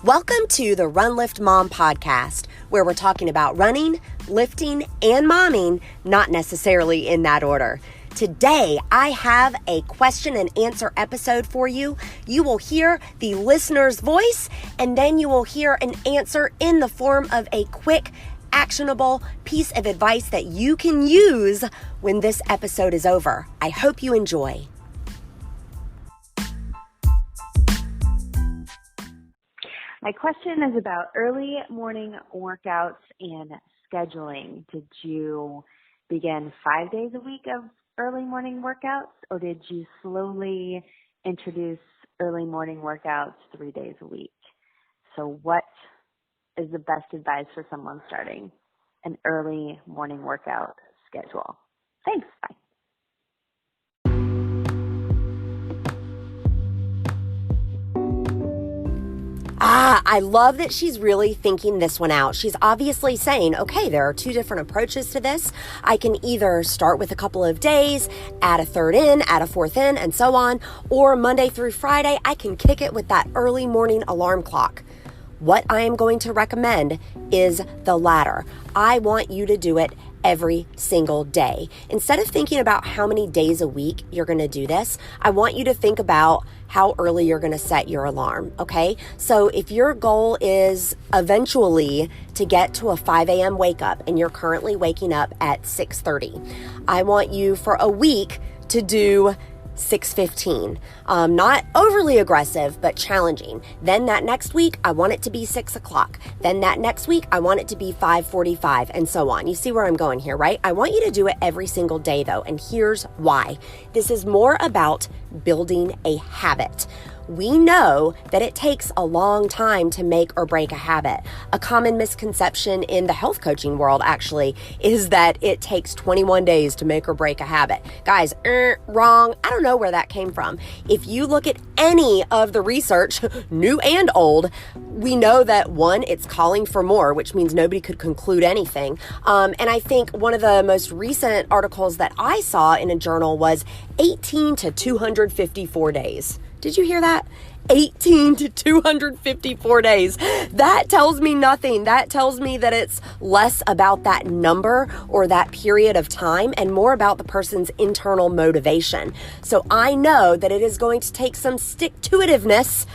Welcome to the Run Lift Mom podcast, where we're talking about running, lifting, and momming, not necessarily in that order. Today, I have a question and answer episode for you. You will hear the listener's voice, and then you will hear an answer in the form of a quick, actionable piece of advice that you can use when this episode is over. I hope you enjoy. My question is about early morning workouts and scheduling. Did you begin 5 days a week of early morning workouts, or did you slowly introduce early morning workouts 3 days a week? So what is the best advice for someone starting an early morning workout schedule? Thanks. Bye. I love that she's really thinking this one out. She's obviously saying, okay, there are two different approaches to this. I can either start with a couple of days, add a third in, add a fourth in, and so on, or Monday through Friday, I can kick it with that early morning alarm clock. What I am going to recommend is the latter. I want you to do it every single day. Instead of thinking about how many days a week you're going to do this, I want you to think about how early you're going to set your alarm, okay? So if your goal is eventually to get to a 5 a.m. wake up and you're currently waking up at 6:30, I want you for a week to do 6:15. Not overly aggressive, but challenging. Then that next week, I want it to be 6 o'clock. Then that next week, I want it to be 5:45 and so on. You see where I'm going here, right? I want you to do it every single day though. And here's why. This is more about building a habit. We know that it takes a long time to make or break a habit. A common misconception in the health coaching world actually is that it takes 21 days to make or break a habit. Guys, wrong. I don't know where that came from. If you look at any of the research, new and old, we know that one, it's calling for more, which means nobody could conclude anything. And I think one of the most recent articles that I saw in a journal was 18 to 254 days. Did you hear that? 18 to 254 days. That tells me nothing. That tells me that it's less about that number or that period of time and more about the person's internal motivation. So I know that it is going to take some stick-to-itiveness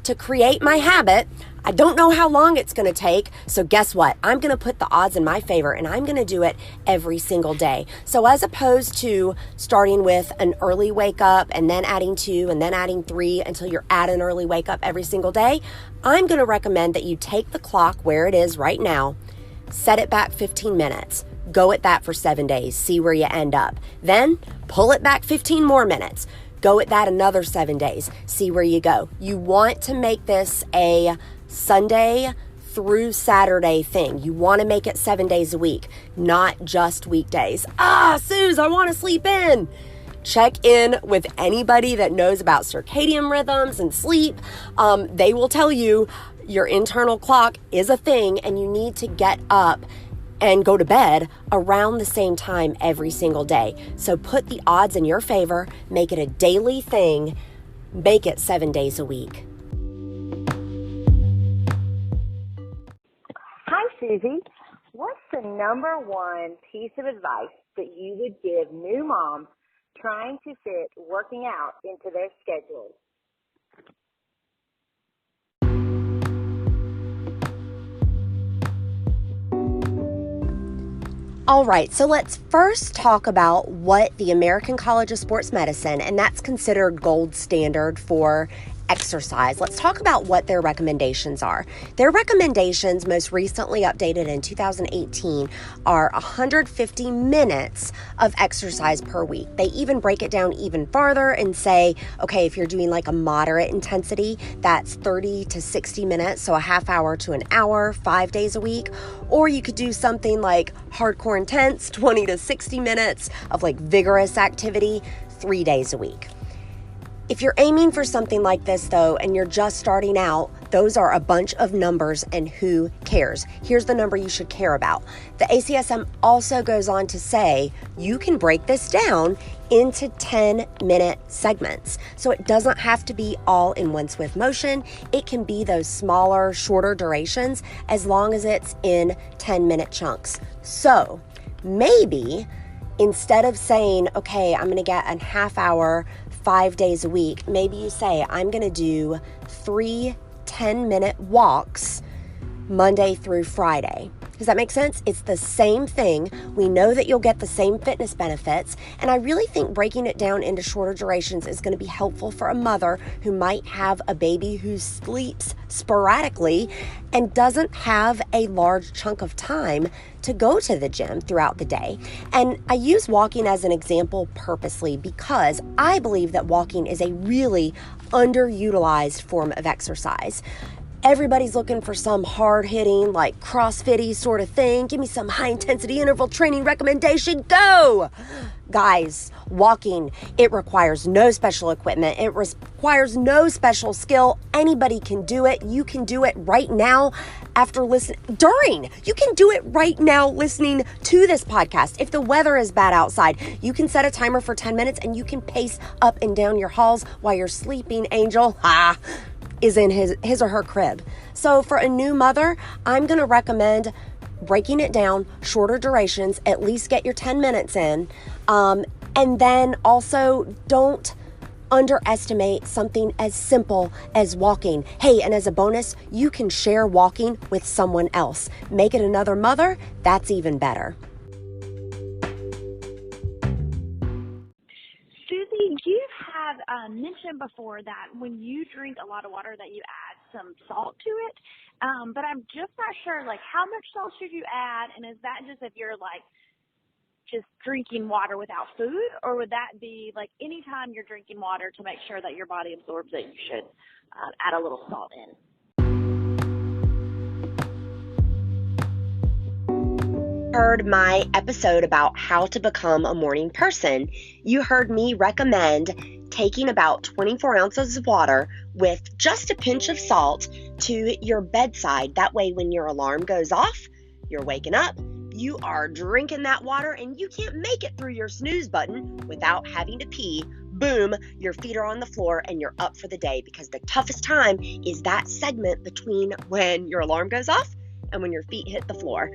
to create my habit. I don't know how long it's going to take. So guess what? I'm going to put the odds in my favor and I'm going to do it every single day. So as opposed to starting with an early wake up and then adding 2 and then adding 3 until you're at an early wake up every single day, I'm going to recommend that you take the clock where it is right now, set it back 15 minutes. Go at that for 7 days. See where you end up. Then pull it back 15 more minutes. Go at that another 7 days. See where you go. You want to make this a Sunday through Saturday thing. You want to make it 7 days a week, not just weekdays. Suze, I want to sleep in. Check in with anybody that knows about circadian rhythms and sleep. They will tell you your internal clock is a thing and you need to get up and go to bed around the same time every single day. So put the odds in your favor, make it a daily thing, make it 7 days a week. Hi, Susie. What's the number one piece of advice that you would give new moms trying to fit working out into their schedule? All right, so let's first talk about what the American College of Sports Medicine, and that's considered gold standard for exercise. Let's talk about what their recommendations are. Their recommendations, most recently updated in 2018, are 150 minutes of exercise per week. They even break it down even farther and say, okay, if you're doing like a moderate intensity, that's 30 to 60 minutes, so a half hour to an hour, 5 days a week. Or you could do something like hardcore intense, 20 to 60 minutes of like vigorous activity, 3 days a week. If you're aiming for something like this though, and you're just starting out, those are a bunch of numbers and who cares? Here's the number you should care about. The ACSM also goes on to say you can break this down into 10-minute segments. So it doesn't have to be all in one swift motion. It can be those smaller, shorter durations as long as it's in 10-minute chunks. So maybe instead of saying, okay, I'm going to get a half hour, 5 days a week, maybe you say, I'm going to do 3 10-minute walks Monday through Friday. Does that make sense? It's the same thing. We know that you'll get the same fitness benefits. And I really think breaking it down into shorter durations is going to be helpful for a mother who might have a baby who sleeps sporadically and doesn't have a large chunk of time to go to the gym throughout the day. And I use walking as an example purposely because I believe that walking is a really underutilized form of exercise. Everybody's looking for some hard-hitting, like CrossFit-y sort of thing. Give me some high-intensity interval training recommendation. Go! Guys, walking, it requires no special equipment. It requires no special skill. Anybody can do it. You can do it right now you can do it right now listening to this podcast. If the weather is bad outside, you can set a timer for 10 minutes and you can pace up and down your halls while your sleeping angel, is in his or her crib. So for a new mother, I'm going to recommend breaking it down, shorter durations, at least get your 10 minutes in. And then also don't underestimate something as simple as walking. Hey, and as a bonus, you can share walking with someone else. Make it another mother, that's even better. Susie, you have mentioned before that when you drink a lot of water that you add some salt to it, but I'm just not sure, like, how much salt should you add, and is that just if you're, like, just drinking water without food, or would that be, like, anytime you're drinking water to make sure that your body absorbs it, you should add a little salt in? Heard my episode about how to become a morning person, you heard me recommend taking about 24 ounces of water with just a pinch of salt to your bedside. That way, when your alarm goes off, you're waking up, you are drinking that water, and you can't make it through your snooze button without having to pee. Boom, your feet are on the floor and you're up for the day, because the toughest time is that segment between when your alarm goes off and when your feet hit the floor.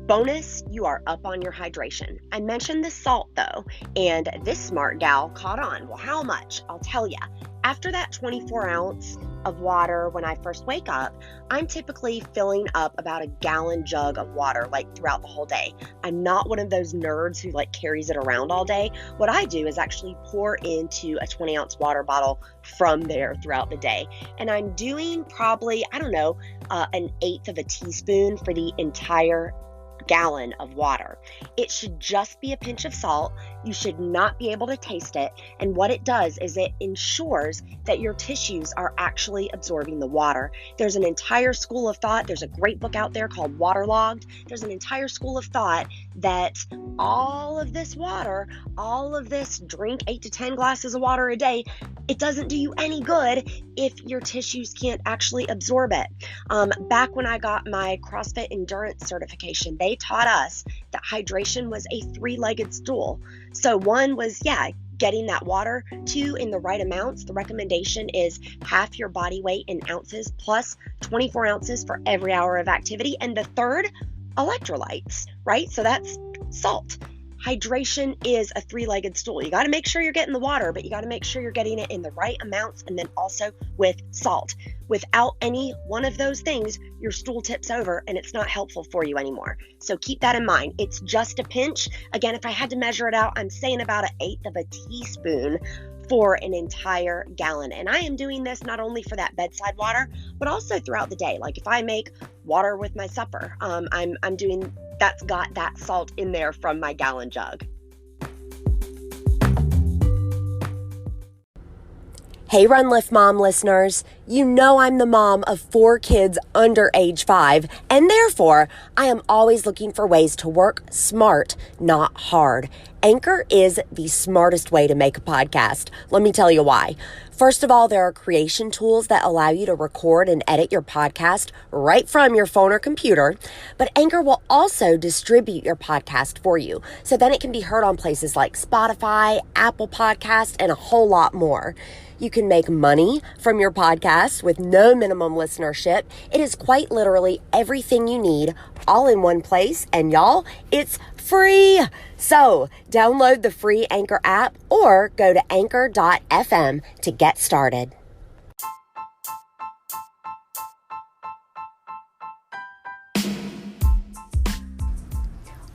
Bonus, you are up on your hydration. I mentioned the salt though, and this smart gal caught on. Well, how much? I'll tell ya. After that 24 ounce of water when I first wake up, I'm typically filling up about a gallon jug of water like throughout the whole day. I'm not one of those nerds who like carries it around all day. What I do is actually pour into a 20 ounce water bottle from there throughout the day. And I'm doing probably, an eighth of a teaspoon for the entire gallon of water. It should just be a pinch of salt. You should not be able to taste it. And what it does is it ensures that your tissues are actually absorbing the water. There's an entire school of thought. There's a great book out there called Waterlogged. There's an entire school of thought that all of this water, all of this drink 8 to 10 glasses of water a day, it doesn't do you any good if your tissues can't actually absorb it. Back when I got my CrossFit endurance certification, they taught us that hydration was a 3-legged stool. So one was, getting that water. 2, in the right amounts. The recommendation is half your body weight in ounces plus 24 ounces for every hour of activity. And the third, electrolytes, right? So that's salt. Hydration is a 3-legged stool. You got to make sure you're getting the water, but you got to make sure you're getting it in the right amounts, and then also with salt. Without any one of those things, your stool tips over and it's not helpful for you anymore. So keep that in mind. It's just a pinch. Again, if I had to measure it out, I'm saying about an eighth of a teaspoon for an entire gallon. And I am doing this not only for that bedside water, but also throughout the day. Like if I make water with my supper, I'm doing that's got that salt in there from my gallon jug. Hey, Run Lift Mom listeners, you know I'm the mom of 4 kids under age 5, and therefore I am always looking for ways to work smart, not hard. Anchor is the smartest way to make a podcast. Let me tell you why. First of all, there are creation tools that allow you to record and edit your podcast right from your phone or computer. But Anchor will also distribute your podcast for you, so then it can be heard on places like Spotify, Apple Podcasts, and a whole lot more. You can make money from your podcast with no minimum listenership. It is quite literally everything you need all in one place. And y'all, it's free. So download the free Anchor app or go to anchor.fm to get started.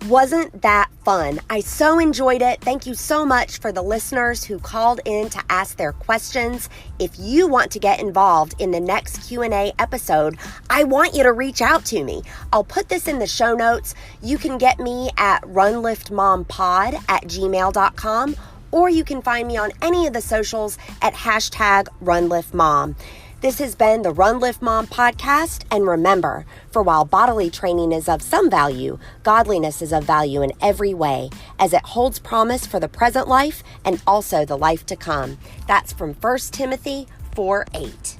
Wasn't that fun? I so enjoyed it. Thank you so much for the listeners who called in to ask their questions. If you want to get involved in the next Q&A episode, I want you to reach out to me. I'll put this in the show notes. You can get me at runliftmompod@gmail.com, or you can find me on any of the socials at #RunLiftMom. This has been the Run Lift Mom podcast, and remember, for while bodily training is of some value, godliness is of value in every way, as it holds promise for the present life and also the life to come. That's from 1 Timothy 4:8.